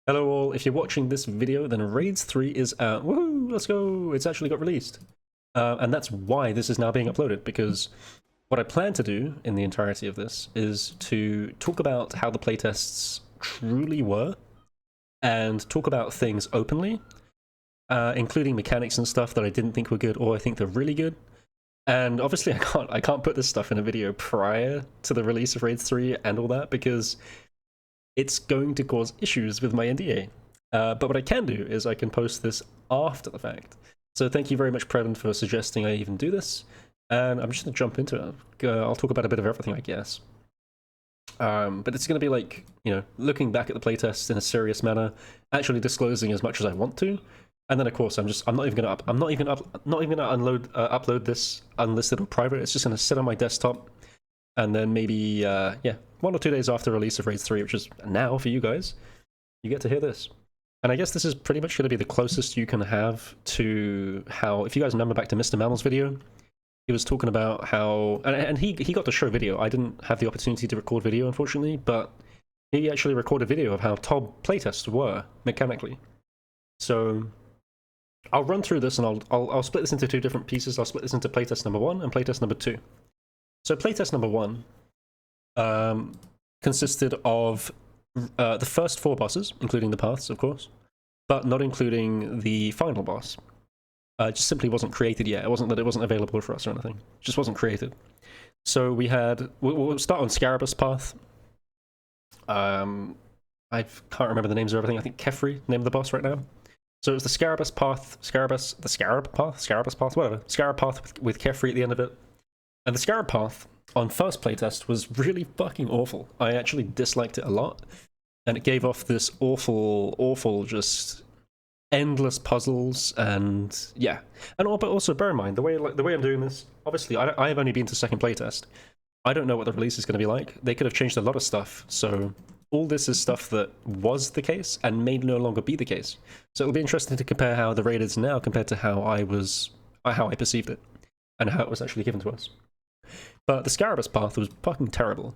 Hello all, if you're watching this video, then Raids 3 is out. Woohoo, let's go! It's actually got released. And that's why this is now being uploaded, because what I plan to do in the entirety of this is to talk about how the playtests truly were, and talk about things openly, including mechanics and stuff that I didn't think were good, or I think they're really good. And obviously I can't put this stuff in a video prior to the release of Raids 3 and all that, because it's going to cause issues with my NDA. But what I can do is I can post this after the fact. So thank you very much, Previn, for suggesting I even do this. And I'm just going to jump into it. I'll talk about a bit of everything, I guess. But it's going to be like, you know, looking back at the playtests in a serious manner, actually disclosing as much as I want to. And then, of course, I'm not even going to upload this unlisted or private. It's just going to sit on my desktop. And then maybe, yeah, 1 or 2 days after release of Raids 3, which is now for you guys, you get to hear this. And I guess this is pretty much going to be the closest you can have to how, if you guys remember back to Mr. Mammal's video, he was talking about how, and he got to show video. I didn't have the opportunity to record video, unfortunately, but he actually recorded video of how top playtests were, mechanically. So I'll run through this, and I'll split this into 2 different pieces. I'll split this into playtest number 1 and playtest number 2. So playtest number 1 consisted of the first 4 bosses, including the paths, of course, but not including the final boss. It just simply wasn't created yet. It wasn't that it wasn't available for us or anything. It just wasn't created. So we had... We'll start on Scarabus path. I can't remember the names of everything. I think Kefri, name of the boss right now. So it was the Scarab path, whatever. Scarab path with Kefri at the end of it. And the Scarab path on first playtest was really fucking awful. I actually disliked it a lot, and it gave off this awful, just endless puzzles, and yeah. And but also bear in mind the way I'm doing this. Obviously, I have only been to second playtest. I don't know what the release is going to be like. They could have changed a lot of stuff. So all this is stuff that was the case and may no longer be the case. So it'll be interesting to compare how the raid is now compared to how I perceived it, and how it was actually given to us. But the Scarabus path was fucking terrible.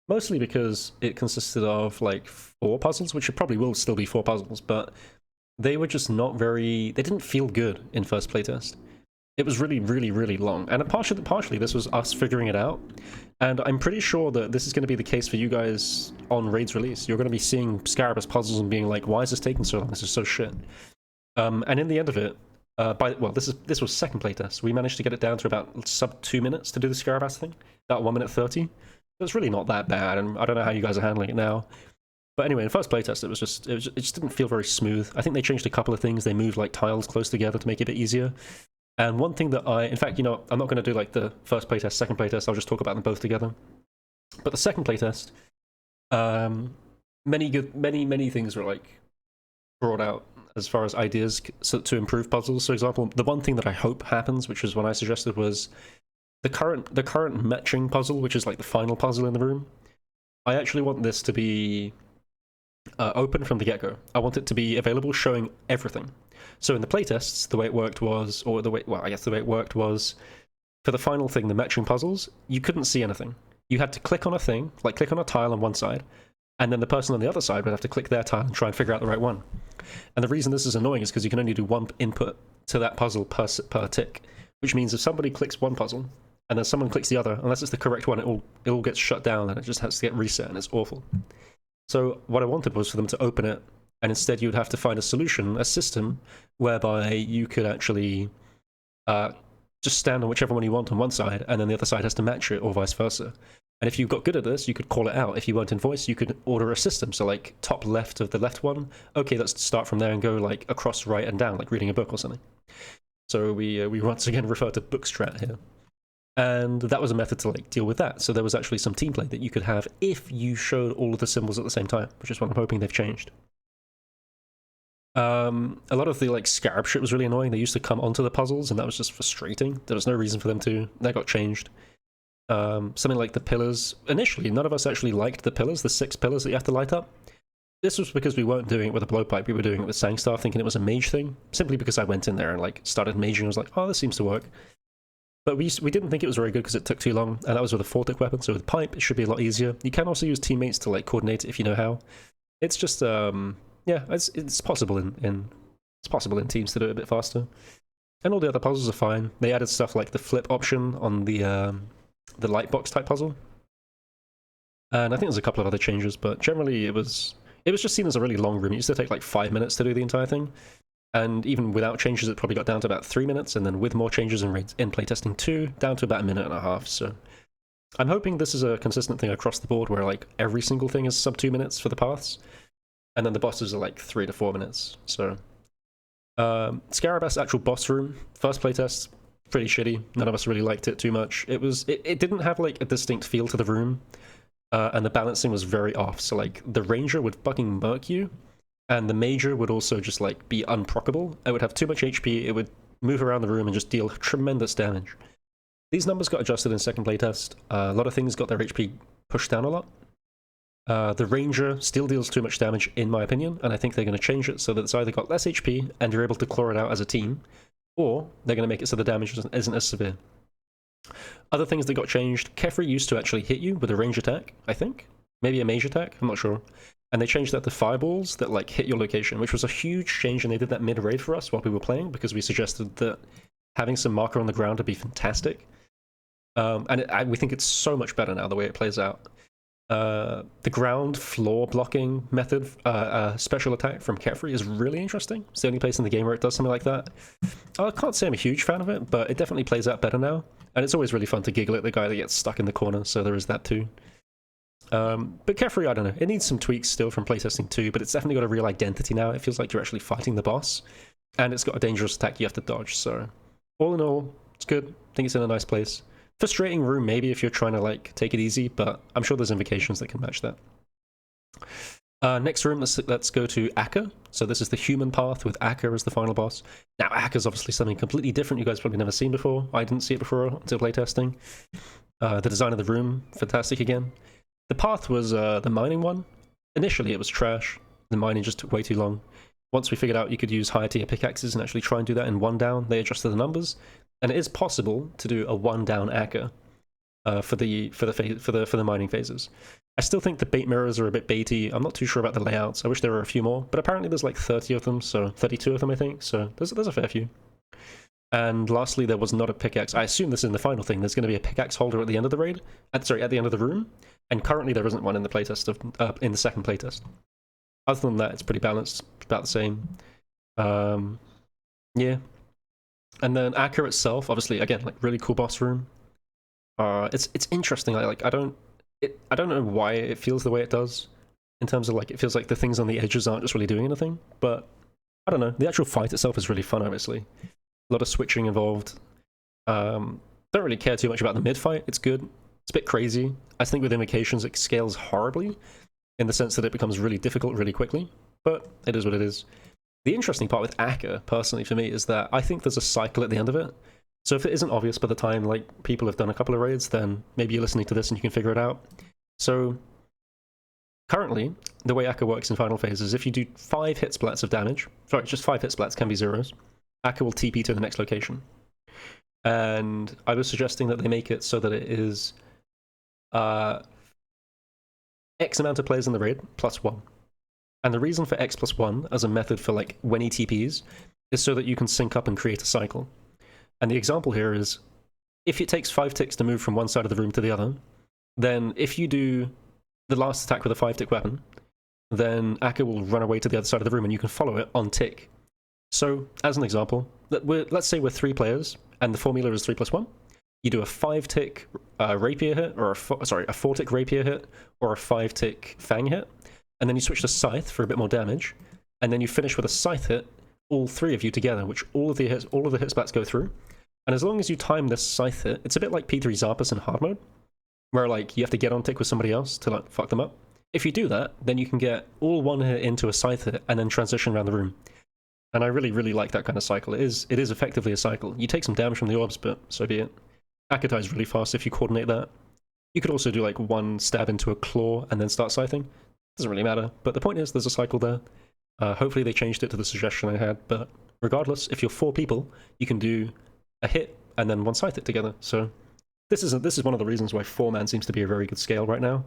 Mostly because it consisted of like 4 puzzles, which it probably will still be 4 puzzles, but they were just not very... They didn't feel good in first playtest. It was really, really, really long. And partially this was us figuring it out. And I'm pretty sure that this is going to be the case for you guys on Raid's release. You're going to be seeing Scarabus puzzles and being like, why is this taking so long? This is so shit. And in the end of it, this was second playtest. We managed to get it down to about sub 2 minutes to do the Scarabas thing, about 1 minute 30. It's really not that bad, and I don't know how you guys are handling it now. But anyway, in first playtest, it just didn't feel very smooth. I think they changed a couple of things. They moved like tiles close together to make it a bit easier. And one thing that in fact, you know, I'm not going to do like the first playtest, second playtest. I'll just talk about them both together. But the second playtest, many things were like brought out as far as ideas to improve puzzles. For example, the one thing that I hope happens, which is what I suggested, was the current matching puzzle, which is like the final puzzle in the room. I actually want this to be open from the get-go. I want it to be available, showing everything. So in the playtests, the way it worked was, the way it worked was, for the final thing, the matching puzzles, you couldn't see anything. You had to click on a thing, like click on a tile on one side, and then the person on the other side would have to click their tile and try and figure out the right one. And the reason this is annoying is because you can only do 1 input to that puzzle per tick, which means if somebody clicks one puzzle and then someone clicks the other, unless it's the correct one, it all gets shut down and it just has to get reset, and it's awful. So what I wanted was for them to open it, and instead you would have to find a solution, a system, whereby you could actually just stand on whichever one you want on one side, and then the other side has to match it, or vice versa. And if you got good at this, you could call it out. If you weren't in voice, you could order a system. So like top left of the left one, okay, let's start from there and go like across right and down, like reading a book or something. So we once again refer to bookstrat here. And that was a method to like deal with that. So there was actually some team play that you could have if you showed all of the symbols at the same time, which is what I'm hoping they've changed. A lot of the like scarab shit was really annoying. They used to come onto the puzzles, and that was just frustrating. There was no reason for them to. That got changed. Something like the pillars. Initially, none of us actually liked the pillars, the 6 pillars that you have to light up. This was because we weren't doing it with a blowpipe. We were doing it with Sangstar, thinking it was a mage thing. Simply because I went in there and like started maging. I was like, oh, this seems to work. But we didn't think it was very good because it took too long, and that was with a 4-tick weapon. So with pipe, it should be a lot easier. You can also use teammates to like coordinate it if you know how. It's just yeah, it's possible in it's possible in teams to do it a bit faster. And all the other puzzles are fine. They added stuff like the flip option on the lightbox type puzzle. And I think there's a couple of other changes, but generally it was just seen as a really long room. It used to take like 5 minutes to do the entire thing. And even without changes, it probably got down to about 3 minutes, and then with more changes in playtesting 2, down to about a minute and a half. So I'm hoping this is a consistent thing across the board, where like every single thing is sub 2 minutes for the paths, and then the bosses are like 3 to 4 minutes. So Scarab's actual boss room, first playtest, pretty shitty. None of us really liked it too much. It didn't have like a distinct feel to the room, and the balancing was very off. So like the ranger would fucking murk you, and the major would also just like be unproccable. It would have too much HP, it would move around the room and just deal tremendous damage. These numbers got adjusted in second playtest. A lot of things got their HP pushed down a lot. The ranger still deals too much damage, in my opinion, and I think they're going to change it so that it's either got less HP and you're able to claw it out as a team, or they're going to make it so the damage isn't as severe. Other things that got changed, Kefri used to actually hit you with a range attack, I think. Maybe a mage attack, I'm not sure. And they changed that to fireballs that like hit your location, which was a huge change, and they did that mid-raid for us while we were playing, because we suggested that having some marker on the ground would be fantastic. We think it's so much better now, the way it plays out. The ground floor blocking method, special attack from Kefri is really interesting. It's the only place in the game where it does something like that. I can't say I'm a huge fan of it, but it definitely plays out better now. And it's always really fun to giggle at the guy that gets stuck in the corner, so there is that too. But Kefri, I don't know. It needs some tweaks still from playtesting 2, but it's definitely got a real identity now. It feels like you're actually fighting the boss, and it's got a dangerous attack you have to dodge. So all in all, it's good. I think it's in a nice place. Frustrating room maybe if you're trying to like take it easy, but I'm sure there's invocations that can match that. Next room, let's go to Akka. So this is the human path with Akka as the final boss. Now Akka's obviously something completely different you guys probably never seen before. I didn't see it before until playtesting. The design of the room, fantastic again. The path was the mining one. Initially it was trash. The mining just took way too long. Once we figured out you could use higher tier pickaxes and actually try and do that in one down, they adjusted the numbers. And it is possible to do a one down Akka for the mining phases. I still think the bait mirrors are a bit baity. I'm not too sure about the layouts. I wish there were a few more, but apparently there's like 30 of them, so 32 of them I think. So there's a fair few. And lastly, there was not a pickaxe. I assume this is in the final thing. There's going to be a pickaxe holder at the end of the raid. At the end of the room. And currently there isn't one in the playtest in the second playtest. Other than that, it's pretty balanced, about the same. Yeah. And then Akka itself, obviously, again, like really cool boss room. It's interesting. I don't know why it feels the way it does. In terms of like, it feels like the things on the edges aren't just really doing anything. But I don't know. The actual fight itself is really fun. Obviously, a lot of switching involved. Don't really care too much about the mid fight. It's good. It's a bit crazy. I think with Invocations it scales horribly, in the sense that it becomes really difficult really quickly. But it is what it is. The interesting part with Akka, personally for me, is that I think there's a cycle at the end of it. So if it isn't obvious by the time like people have done a couple of raids, then maybe you're listening to this and you can figure it out. So currently, the way Akka works in final phase is if you do 5 hit splats of damage, sorry, just 5 hit splats, can be zeros, Akka will TP to the next location. And I was suggesting that they make it so that it is X amount of players in the raid plus 1. And the reason for X plus 1 as a method for like when he TPs is so that you can sync up and create a cycle. And the example here is, if it takes 5 ticks to move from one side of the room to the other, then if you do the last attack with a 5-tick weapon, then Akka will run away to the other side of the room and you can follow it on tick. So, as an example, let's say we're 3 players and the formula is 3 plus 1. You do a 5-tick rapier hit, or a 4-tick rapier hit, or a 5-tick fang hit, and then you switch to scythe for a bit more damage, and then you finish with a scythe hit, all 3 of you together, which all of the hit splats go through. And as long as you time this scythe hit, it's a bit like P3 Zarpus in hard mode, where like you have to get on tick with somebody else to like fuck them up. If you do that, then you can get all 1 hit into a scythe hit and then transition around the room. And I really, really like that kind of cycle. It is effectively a cycle. You take some damage from the orbs, but so be it. Akka dies really fast if you coordinate that. You could also do like 1 stab into a claw and then start scything. Doesn't really matter, but the point is there's a cycle there. Hopefully they changed it to the suggestion I had, but regardless, if you're 4 people, you can do a hit and then 1 scythe hit together. So this is one of the reasons why 4-man seems to be a very good scale right now.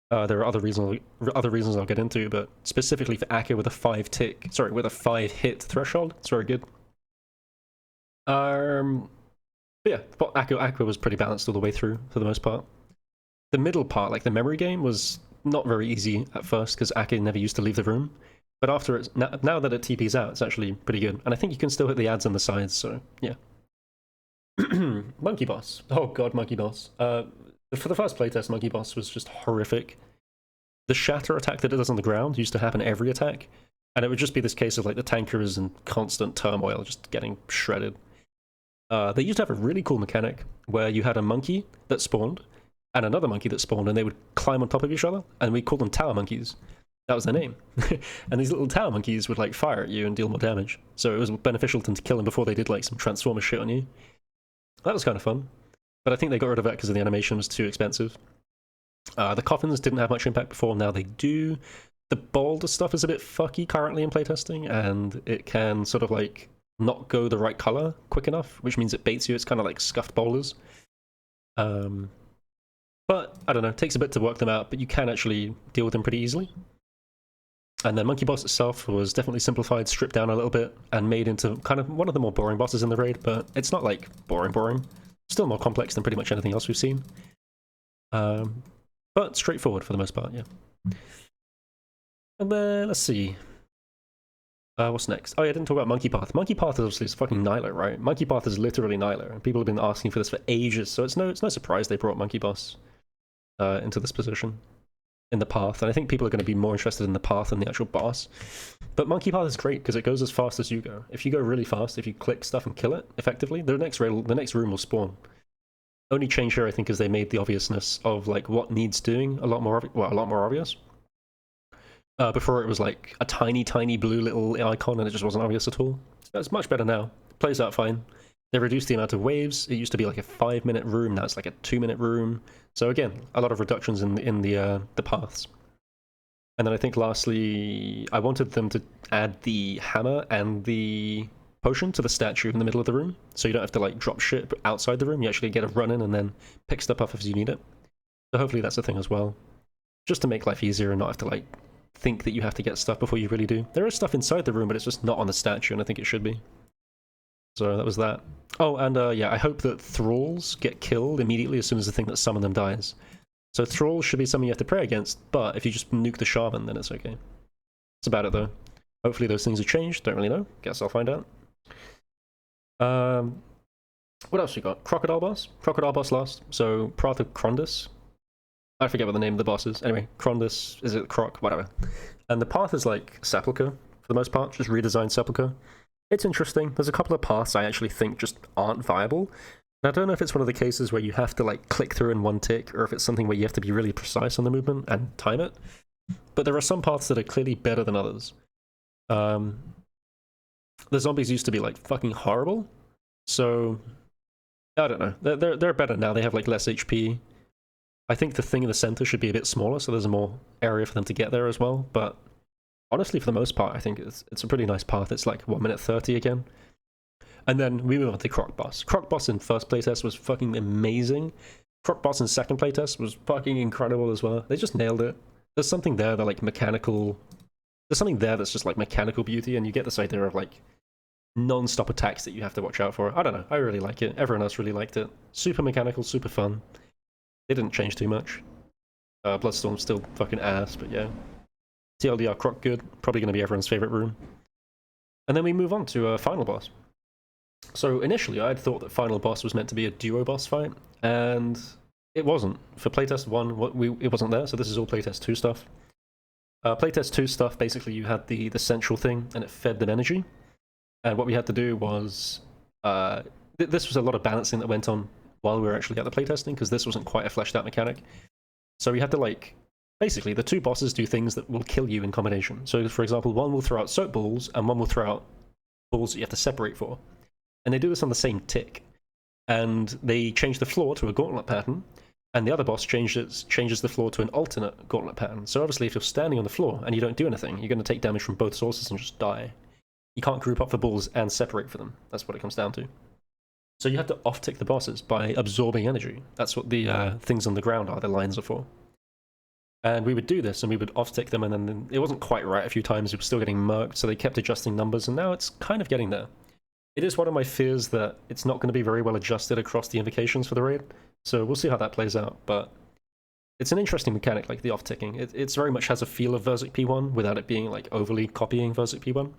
There are other reasons I'll get into, but specifically for Akka with a 5-hit threshold, it's very good. But yeah, but Akka was pretty balanced all the way through for the most part. The middle part, like the memory game, was not very easy at first because Akka never used to leave the room. But after it's now that it TPs out, it's actually pretty good. And I think you can still hit the ads on the sides, so yeah. Monkey Boss. Oh god, Monkey Boss. For the first playtest, Monkey Boss was just horrific. The shatter attack that it does on the ground used to happen every attack, and it would just be this case of like the tanker is in constant turmoil, just getting shredded. They used to have a really cool mechanic where you had a monkey that spawned and another monkey that spawned, and they would climb on top of each other, and we called them tower monkeys. That was their name. And these little tower monkeys would like fire at you and deal more damage. So it was beneficial to kill them before they did like some Transformer shit on you. That was kind of fun. But I think they got rid of that because the animation was too expensive. The coffins didn't have much impact before, now they do. The boulder stuff is a bit fucky currently in playtesting, and it can sort of like not go the right color quick enough, which means it baits you. It's kind of like scuffed boulders. But I don't know, it takes a bit to work them out, but you can actually deal with them pretty easily. And then Monkey Boss itself was definitely simplified, stripped down a little bit, and made into kind of one of the more boring bosses in the raid, but it's not like boring. Still more complex than pretty much anything else we've seen. But straightforward for the most part, yeah. And then, let's see. What's next? Oh yeah, I didn't talk about Monkey Path. Monkey Path is obviously fucking Nyla, right? Monkey Path is literally Nyla, and people have been asking for this for ages, so it's no surprise they brought Monkey Boss into this position in the path, and I think people are going to be more interested in the path than the actual boss. But Monkey Path is great because it goes as fast as you go. If you go really fast, if you click stuff and kill it effectively, the next room will spawn. Only change here, I think, is they made the obviousness of like what needs doing a lot more obvious. Before it was like a tiny blue little icon and it just wasn't obvious at all. So it's much better now. It plays out fine. They reduced the amount of waves. It used to be like a 5-minute room, now it's like a 2-minute room. So again, a lot of reductions in the paths. And then I think lastly, I wanted them to add the hammer and the potion to the statue in the middle of the room, so you don't have to like drop shit outside the room. You actually get a run in and then pick stuff up as you need it. So hopefully that's a thing as well, just to make life easier and not have to like think that you have to get stuff before you really do. There is stuff inside the room, but it's just not on the statue, and I think it should be. So that was that. Oh, and yeah, I hope that thralls get killed immediately as soon as the thing that summoned them dies. So thralls should be something you have to pray against, but if you just nuke the shaman, then it's okay. That's about it, though. Hopefully those things have changed. Don't really know. Guess I'll find out. What else we got? Crocodile Boss? Crocodile Boss last. So, Path of Crondus. I forget what the name of the boss is. Anyway, Crondus, is it Croc? Whatever. And the path is like Sepulchre, for the most part, just redesigned Sepulchre. It's interesting. There's a couple of paths I actually think just aren't viable. And I don't know if it's one of the cases where you have to like click through in one tick, or if it's something where you have to be really precise on the movement and time it. But there are some paths that are clearly better than others. The zombies used to be like fucking horrible, so I don't know. They're better now. They have like less HP. I think the thing in the center should be a bit smaller, so there's more area for them to get there as well. But honestly, for the most part, I think it's a pretty nice path. It's like 1 minute 30 again. And then we move on to Croc Boss. Croc Boss in first playtest was fucking amazing. Croc Boss in second playtest was fucking incredible as well. They just nailed it. There's something there that like mechanical. There's something there that's just like mechanical beauty, and you get this idea of like non-stop attacks that you have to watch out for. I don't know. I really like it. Everyone else really liked it. Super mechanical, super fun. They didn't change too much. Bloodstorm's still fucking ass, but yeah. TLDR Croc good. Probably going to be everyone's favorite room. And then we move on to Final Boss. So initially, I had thought that Final Boss was meant to be a duo boss fight, and it wasn't. For Playtest 1, it wasn't there, so this is all Playtest 2 stuff. Playtest 2 stuff, basically you had the central thing, and it fed them energy. And what we had to do was... this was a lot of balancing that went on while we were actually at the playtesting, because this wasn't quite a fleshed out mechanic. So we had to like... Basically, the two bosses do things that will kill you in combination. So, for example, one will throw out soap balls, and one will throw out balls that you have to separate for. And they do this on the same tick. And they change the floor to a gauntlet pattern, and the other boss changes the floor to an alternate gauntlet pattern. So obviously, if you're standing on the floor and you don't do anything, you're going to take damage from both sources and just die. You can't group up the balls and separate for them. That's what it comes down to. So you have to off-tick the bosses by absorbing energy. That's what the things on the ground are, the lines are for. And we would do this, and we would off-tick them, and then it wasn't quite right a few times. We were still getting murked, so they kept adjusting numbers, and now it's kind of getting there. It is one of my fears that it's not going to be very well adjusted across the invocations for the raid, so we'll see how that plays out, but it's an interesting mechanic, like the off-ticking. It's very much has a feel of Verzic P1 without it being like overly copying Verzic P1.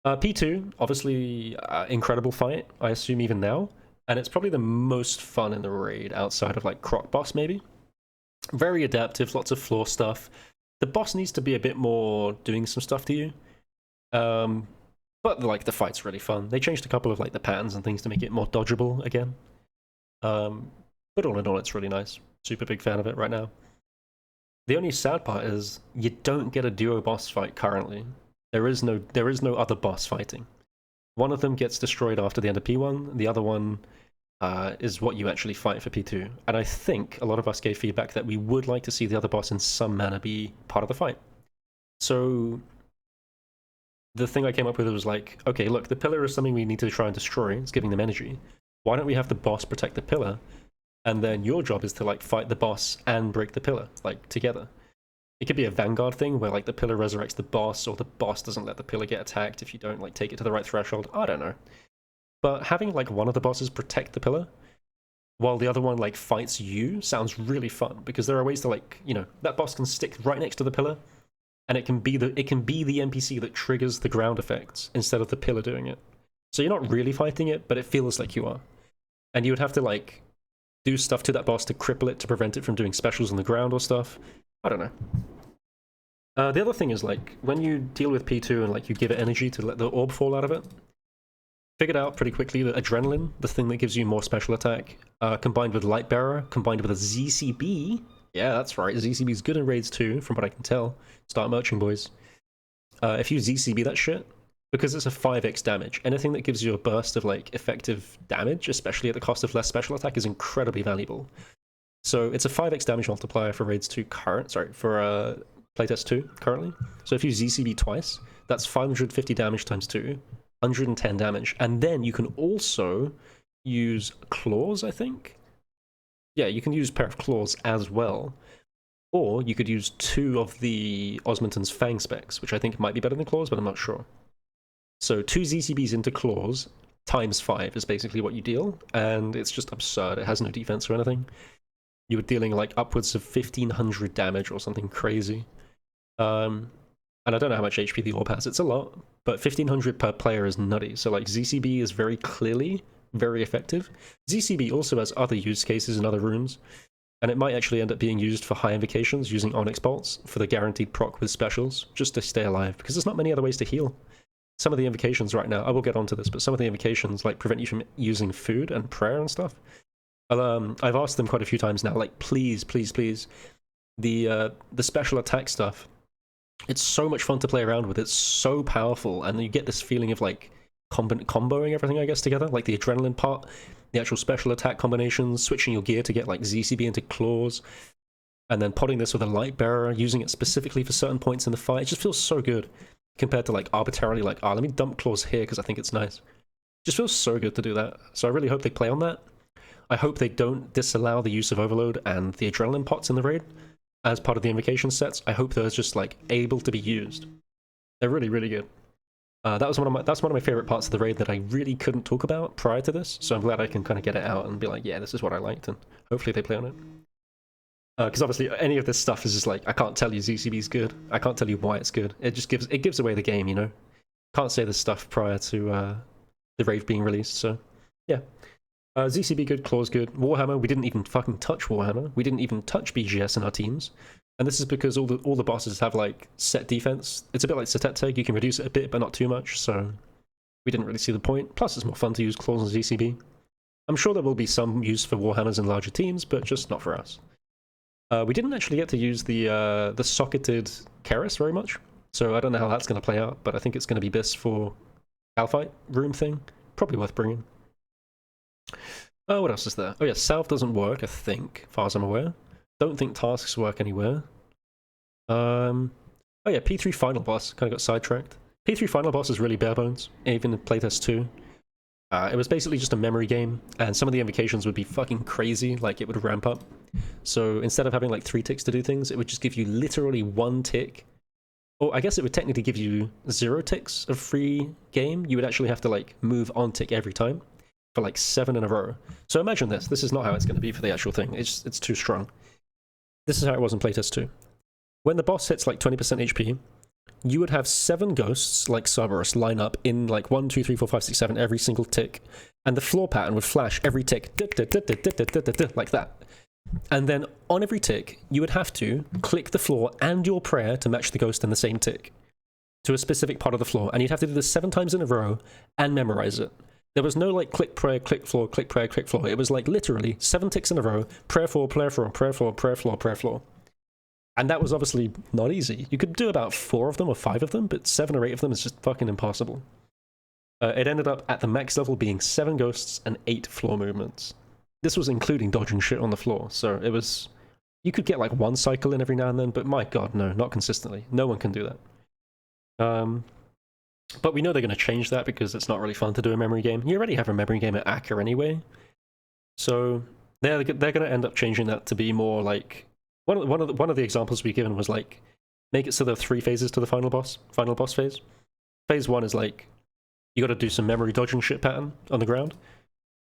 P2, obviously, incredible fight, I assume even now, and it's probably the most fun in the raid outside of like Croc Boss, maybe. Very adaptive, lots of floor stuff. The boss needs to be a bit more doing some stuff to you. But like the fight's really fun. They changed a couple of like the patterns and things to make it more dodgeable again. But all in all, it's really nice. Super big fan of it right now. The only sad part is you don't get a duo boss fight currently. There is no other boss fighting. One of them gets destroyed after the end of P1. The other one is what you actually fight for P2. And I think a lot of us gave feedback that we would like to see the other boss in some manner be part of the fight. So the thing I came up with was like, okay, look, the pillar is something we need to try and destroy. It's giving them energy. Why don't we have the boss protect the pillar? And then your job is to like fight the boss and break the pillar, like together. It could be a Vanguard thing where like the pillar resurrects the boss, or the boss doesn't let the pillar get attacked if you don't like take it to the right threshold. I don't know. But having like one of the bosses protect the pillar while the other one like fights you sounds really fun, because there are ways to like, you know, that boss can stick right next to the pillar and it can be the NPC that triggers the ground effects instead of the pillar doing it. So you're not really fighting it, but it feels like you are. And you would have to like do stuff to that boss to cripple it to prevent it from doing specials on the ground or stuff. I don't know. The other thing is like when you deal with P2 and like you give it energy to let the orb fall out of it, figured out pretty quickly that adrenaline, the thing that gives you more special attack, combined with light bearer, combined with a ZCB. Yeah, that's right. ZCB is good in raids too, from what I can tell. Start merching, boys. If you ZCB that shit, because it's a 5x damage, anything that gives you a burst of like effective damage, especially at the cost of less special attack, is incredibly valuable. So it's a 5x damage multiplier for raids 2 for playtest 2 currently. So if you ZCB twice, that's 550 damage times 2. 110 damage, and then you can also use claws, I think. Yeah, you can use pair of claws as well, or you could use 2 of the Osmondton's Fang specs, which I think might be better than claws, but I'm not sure. So 2 ZCBs into claws times 5 is basically what you deal, and it's just absurd. It has no defense or anything. You were dealing like upwards of 1500 damage or something crazy. And I don't know how much HP the orb has. It's a lot, but 1500 per player is nutty. So like ZCB is very clearly very effective. ZCB also has other use cases in other rooms, and it might actually end up being used for high invocations using Onyx Bolts for the guaranteed proc with specials, just to stay alive, because there's not many other ways to heal. Some of the invocations right now, I will get onto this, but some of the invocations like prevent you from using food and prayer and stuff. I've asked them quite a few times now, like please, please, please, the special attack stuff. It's so much fun to play around with. It's so powerful, and you get this feeling of like comboing everything, I guess, together. Like the adrenaline part, the actual special attack combinations, switching your gear to get like ZCB into claws, and then potting this with a light bearer, using it specifically for certain points in the fight. It just feels so good compared to like arbitrarily like, let me dump claws here because I think it's nice. It just feels so good to do that. So I really hope they play on that. I hope they don't disallow the use of overload and the adrenaline pots in the raid as part of the invocation sets. I hope they're just like able to be used. They're really, really good. That's one of my favorite parts of the raid that I really couldn't talk about prior to this, so I'm glad I can kind of get it out and be like, yeah, this is what I liked, and hopefully they play on it. Because obviously any of this stuff is just like, I can't tell you ZCB's good. I can't tell you why it's good. It just gives away the game, you know. Can't say this stuff prior to the raid being released. So yeah, ZCB good, claws good. Warhammer, we didn't even fucking touch Warhammer. We didn't even touch BGS in our teams, and this is because all the bosses have like set defense. It's a bit like Setete. You can reduce it a bit, but not too much. So we didn't really see the point. Plus, it's more fun to use claws and ZCB. I'm sure there will be some use for Warhammers in larger teams, but just not for us. We didn't actually get to use the socketed Keras very much, so I don't know how that's going to play out, but I think it's going to be best for Alphite room thing. Probably worth bringing. What else is there? Oh yeah, Salve doesn't work, I think, as far as I'm aware. Don't think tasks work anywhere. Oh yeah, P3 Final Boss, kind of got sidetracked. P3 Final Boss is really bare bones, even in Playtest 2. It was basically just a memory game, and some of the invocations would be fucking crazy, like it would ramp up. So instead of having like 3 ticks to do things, it would just give you literally 1 tick. Or I guess it would technically give you 0 ticks of free game. You would actually have to like move on tick every time for like 7 in a row. So imagine this. This is not how it's going to be for the actual thing. It's too strong. This is how it was in Playtest 2. When the boss hits like 20% HP, you would have 7 ghosts like Cerberus line up in like 1, 2, 3, 4, 5, 6, 7 every single tick, and the floor pattern would flash every tick like that. And then on every tick, you would have to click the floor and your prayer to match the ghost in the same tick to a specific part of the floor, and you'd have to do this 7 times in a row and memorize it. There was no like click prayer, click floor, click prayer, click floor. It was like literally 7 ticks in a row, prayer floor, prayer floor, prayer floor, prayer floor, prayer floor. And that was obviously not easy. You could do about 4 of them or 5 of them, but 7 or 8 of them is just fucking impossible. It ended up at the max level being 7 ghosts and 8 floor movements. This was including dodging shit on the floor, so it was... You could get like 1 cycle in every now and then, but my god, no, not consistently. No one can do that. But we know they're going to change that because it's not really fun to do a memory game. You already have a memory game at Acker anyway. So they're going to end up changing that to be more like... One of the examples we given was like, make it so there are 3 phases to the final boss phase. Phase 1 is like, you got to do some memory dodging shit pattern on the ground.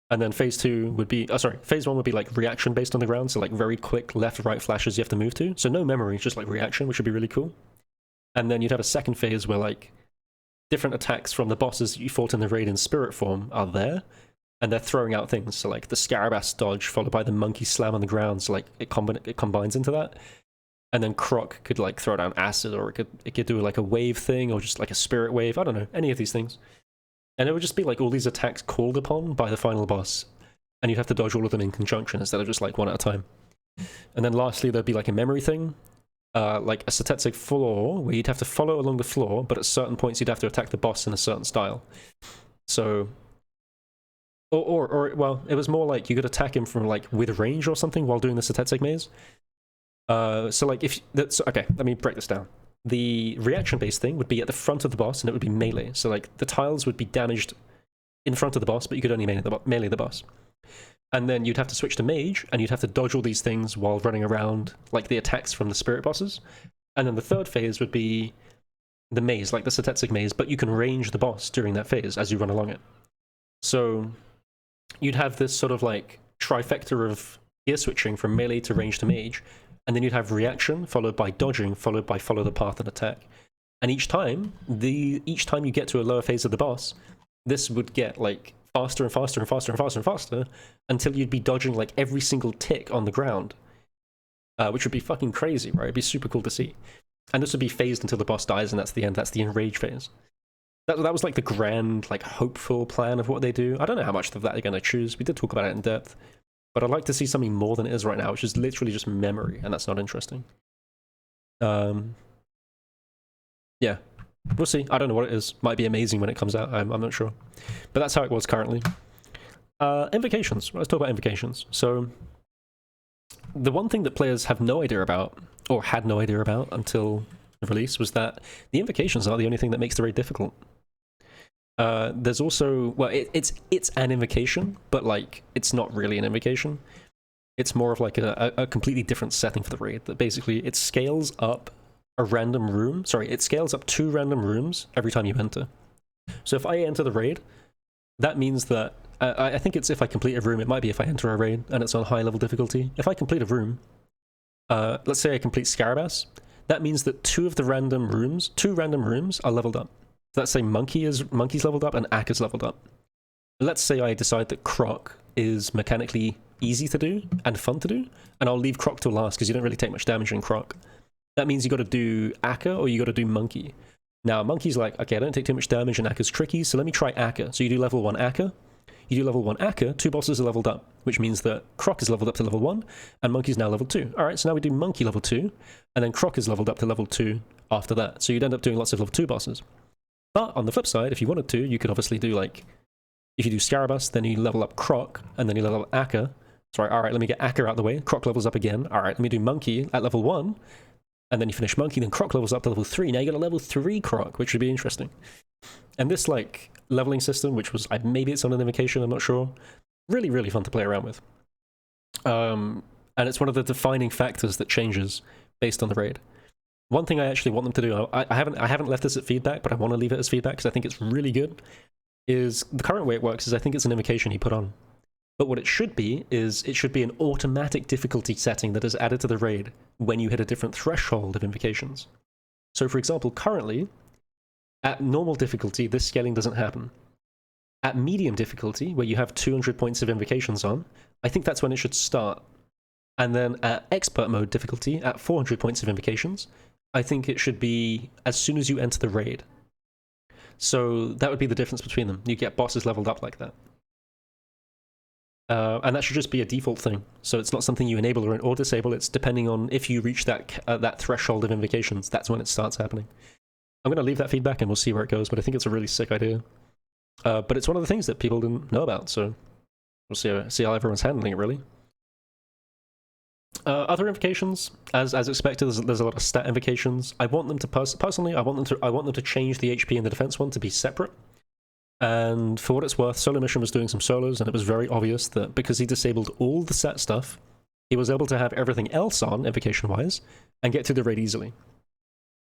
And then phase 2 would be, phase 1 would be like reaction based on the ground, so like very quick left-right flashes you have to move to. So no memory, just like reaction, which would be really cool. And then you'd have a second phase where like different attacks from the bosses that you fought in the raid in spirit form are there, and they're throwing out things. So like the Scarabass dodge followed by the monkey slam on the ground, so like it combines into that. And then Croc could like throw down acid, or it could do like a wave thing, or just like a spirit wave, I don't know, any of these things. And it would just be like all these attacks called upon by the final boss, and you'd have to dodge all of them in conjunction instead of just like one at a time. And then lastly, there'd be like a memory thing, like a Satetsic floor, where you'd have to follow along the floor, but at certain points you'd have to attack the boss in a certain style. So, well, it was more like you could attack him from like with range or something while doing the Satetsic maze. So like okay, let me break this down. The reaction-based thing would be at the front of the boss, and it would be melee. So like the tiles would be damaged in front of the boss, but you could only melee the boss. And then you'd have to switch to mage, and you'd have to dodge all these things while running around, like the attacks from the spirit bosses. And then the third phase would be the maze, like the Satetsic maze, but you can range the boss during that phase as you run along it. So you'd have this sort of like trifecta of gear switching from melee to range to mage, and then you'd have reaction, followed by dodging, followed by follow the path and attack. And each time you get to a lower phase of the boss, this would get like faster and faster and faster and faster and faster until you'd be dodging like every single tick on the ground, which would be fucking crazy, right? It'd be super cool to see. And this would be phased until the boss dies, and that's the end. That's the enrage phase. That was like the grand, like hopeful plan of what they do. I don't know how much of that they're going to choose. We did talk about it in depth. But I'd like to see something more than it is right now, which is literally just memory, and that's not interesting. Yeah. We'll see. I don't know what it is. Might be amazing when it comes out. I'm not sure. But that's how it was currently. Invocations. Let's talk about invocations. So, the one thing that players have no idea about, or had no idea about until the release, was that the invocations are the only thing that makes the raid difficult. There's also, well, it's an invocation, but like it's not really an invocation. It's more of like a completely different setting for the raid. That basically it scales up a random room. Sorry, it scales up 2 random rooms every time you enter. So if I enter the raid, that means that I think it's if I complete a room. It might be if I enter a raid and it's on high level difficulty. If I complete a room, let's say I complete Scarabass, that means that 2 random rooms are leveled up. Let's say Monkey's leveled up and Akka's leveled up. Let's say I decide that Croc is mechanically easy to do and fun to do, and I'll leave Croc till last because you don't really take much damage in Croc. That means you got to do Akka or you got to do Monkey. Now Monkey's like, okay, I don't take too much damage and Akka's tricky, so let me try Akka. So you do level 1 Akka, you do level 1 Akka, 2 bosses are leveled up, which means that Croc is leveled up to level 1 and Monkey's now level 2. Alright, so now we do Monkey level 2, and then Croc is leveled up to level 2 after that. So you'd end up doing lots of level 2 bosses. But on the flip side, if you wanted to, you could obviously do like, if you do Scarabass, then you level up Croc, and then you level up Akka. Sorry, alright, let me get Akka out of the way. Croc levels up again. Alright, let me do Monkey at level 1, and then you finish Monkey, then Croc levels up to level 3. Now you got a level 3 Croc, which would be interesting. And this like leveling system, which was, maybe it's on an invocation, I'm not sure. Really, really fun to play around with. and it's one of the defining factors that changes based on the raid. One thing I actually want them to do, I haven't left this at feedback, but I want to leave it as feedback because I think it's really good, is the current way it works is I think it's an invocation you put on. But what it should be is it should be an automatic difficulty setting that is added to the raid when you hit a different threshold of invocations. So for example, currently, at normal difficulty, this scaling doesn't happen. At medium difficulty, where you have 200 points of invocations on, I think that's when it should start. And then at expert mode difficulty, at 400 points of invocations, I think it should be as soon as you enter the raid. So that would be the difference between them. You get bosses leveled up like that. And that should just be a default thing. So it's not something you enable or disable. It's depending on if you reach that threshold of invocations. That's when it starts happening. I'm going to leave that feedback and we'll see where it goes, but I think it's a really sick idea. But it's one of the things that people didn't know about, so we'll see how everyone's handling it, really. Other invocations, as expected, there's a lot of stat invocations. I want them to personally, I want them to change the HP and the defense one to be separate. And for what it's worth, Solo Mission was doing some solos, and it was very obvious that because he disabled all the stat stuff, he was able to have everything else on, invocation-wise, and get through the raid easily.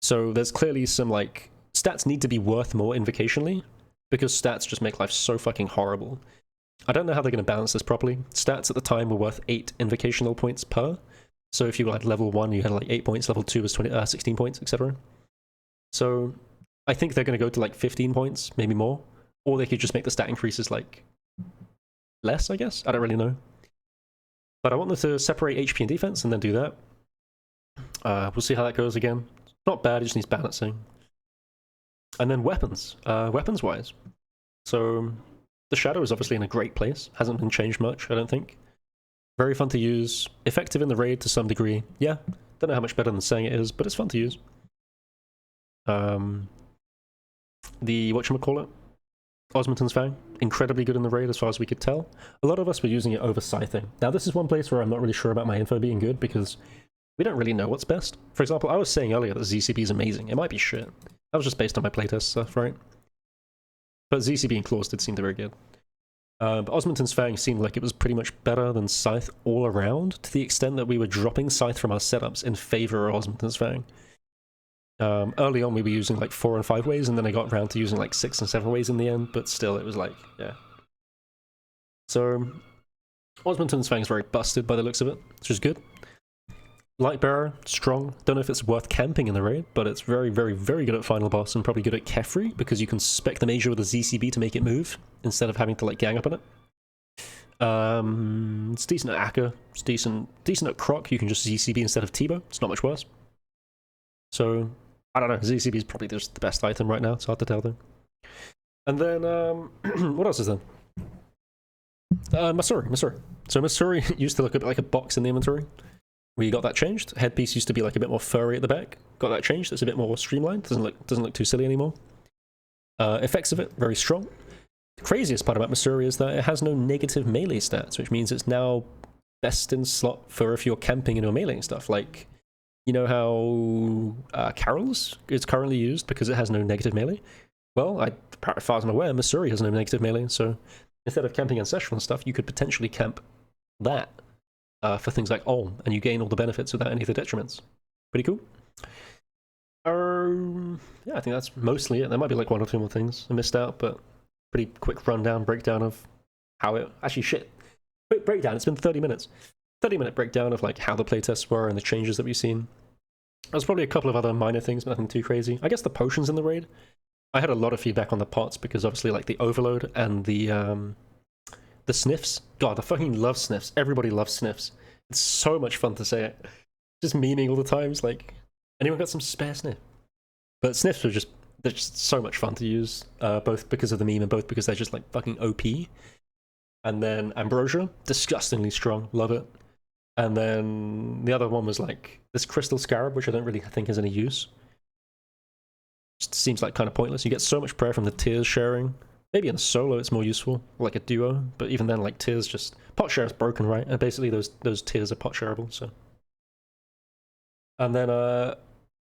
So there's clearly some, like, stats need to be worth more invocationally, because stats just make life so fucking horrible. I don't know how they're going to balance this properly. Stats at the time were worth 8 invocational points per, so if you were like level 1, you had like 8 points, level 2 was 16 points, etc. So I think they're going to go to like 15 points, maybe more. Or they could just make the stat increases, like, less, I guess? I don't really know. But I want them to separate HP and defense and then do that. We'll see how that goes again. Not bad, it just needs balancing. And then weapons. Weapons-wise. So, the Shadow is obviously in a great place. Hasn't been changed much, I don't think. Very fun to use. Effective in the raid to some degree. Yeah, don't know how much better than saying it is, but it's fun to use. The whatchamacallit? Osmond's Fang, incredibly good in the raid as far as we could tell. A lot of us were using it over scything. Now this is one place where I'm not really sure about my info being good because we don't really know what's best. For example, I was saying earlier that ZCB is amazing. It might be shit. That was just based on my playtest stuff, right? But ZCB and Claws did seem very good. But Osmond's Fang seemed like it was pretty much better than Scythe all around, to the extent that we were dropping Scythe from our setups in favor of Osmond's Fang. Early on we were using like 4 and 5 ways, and then I got around to using like 6 and 7 ways in the end, but still it was like, yeah. So, Osmond's Fang is very busted by the looks of it, which is good. Lightbearer, strong. Don't know if it's worth camping in the raid, but it's very, very, very good at final boss, and probably good at Kefri, because you can spec the Major with a ZCB to make it move, instead of having to like gang up on it. It's decent at Akka, it's decent at Croc, you can just ZCB instead of T-Bow, it's not much worse. So, I don't know, ZCB is probably just the best item right now, it's hard to tell though. And then, what else is there? Masuri. So Masuri used to look a bit like a box in the inventory. We got that changed. Headpiece used to be like a bit more furry at the back. Got that changed, it's a bit more streamlined, doesn't look too silly anymore. Effects of it, very strong. The craziest part about Masuri is that it has no negative melee stats, which means it's now best in slot for if you're camping and you're meleeing stuff, like... You know how Carol's is currently used because it has no negative melee? Well, as far as I'm aware, Masuri has no negative melee, so instead of camping Ancestral and stuff, you could potentially camp that for things like Ulm, and you gain all the benefits without any of the detriments. Pretty cool. Yeah, I think that's mostly it. There might be like 1 or 2 more things I missed out, but pretty quick breakdown of how it... Actually, shit. Quick breakdown, it's been 30 minutes. 30-minute breakdown of like how the playtests were and the changes that we've seen. There's probably a couple of other minor things, but nothing too crazy. I guess the potions in the raid. I had a lot of feedback on the pots because obviously like the overload and the sniffs. God, I fucking love sniffs. Everybody loves sniffs. It's so much fun to say it. Just memeing all the times. Like, anyone got some spare sniff? But sniffs they're just so much fun to use, both because of the meme and both because they're just like fucking OP. And then Ambrosia, disgustingly strong. Love it. And then the other one was like this Crystal Scarab, which I don't really think has any use. Just seems like kind of pointless. You get so much prayer from the tears sharing. Maybe in a solo it's more useful, like a duo. But even then, like tears just... Pot share is broken, right? And basically those tears are pot shareable, so... And then, oh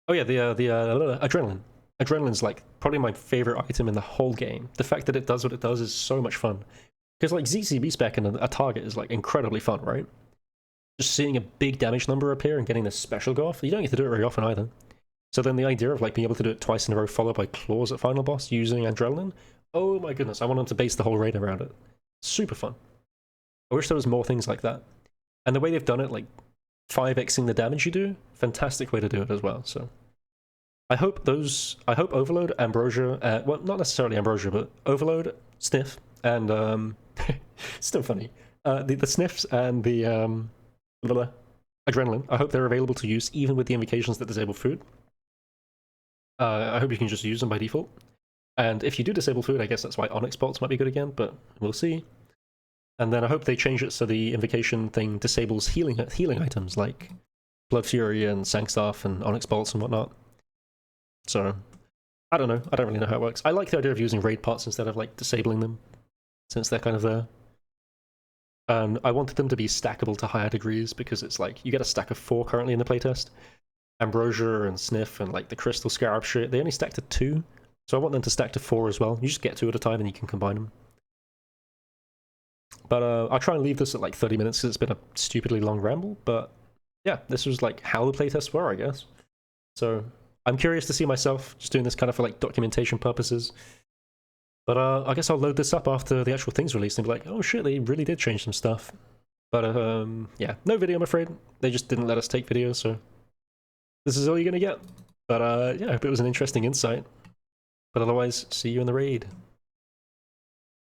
yeah, the Adrenaline. Adrenaline's like probably my favorite item in the whole game. The fact that it does what it does is so much fun. Because like ZCB spec and a target is like incredibly fun, right? just seeing a big damage number appear and getting this special go off. You don't get to do it very often either. So then the idea of like being able to do it twice in a row followed by claws at final boss using adrenaline, oh my goodness, I want them to base the whole raid around it. Super fun. I wish there was more things like that. And the way they've done it, like 5xing the damage you do, fantastic way to do it as well. So I hope Overload, Ambrosia, well, not necessarily Ambrosia, but Overload, Sniff, and still funny. The Sniffs and the Adrenaline, I hope they're available to use even with the invocations that disable food. I hope you can just use them by default. And if you do disable food, I guess that's why Onyx bolts might be good again, but we'll see. And then I hope they change it so the invocation thing disables healing items like Blood Fury and Sankstaff and Onyx bolts and whatnot. So, I don't know. I don't really know how it works. I like the idea of using raid pots instead of like disabling them, since they're kind of there. And I wanted them to be stackable to higher degrees because it's like, you get a stack of 4 currently in the playtest. Ambrosia and Sniff and like the Crystal Scarab shit, they only stack to 2. So I want them to stack to 4 as well. You just get 2 at a time and you can combine them. But I'll try and leave this at like 30 minutes because it's been a stupidly long ramble. But yeah, this was like how the playtests were, I guess. So I'm curious to see myself just doing this kind of for like documentation purposes. But I guess I'll load this up after the actual thing's released and be like, oh shit, they really did change some stuff. But yeah, no video, I'm afraid. They just didn't let us take videos, so this is all you're gonna get. But yeah, I hope it was an interesting insight. But otherwise, see you in the raid.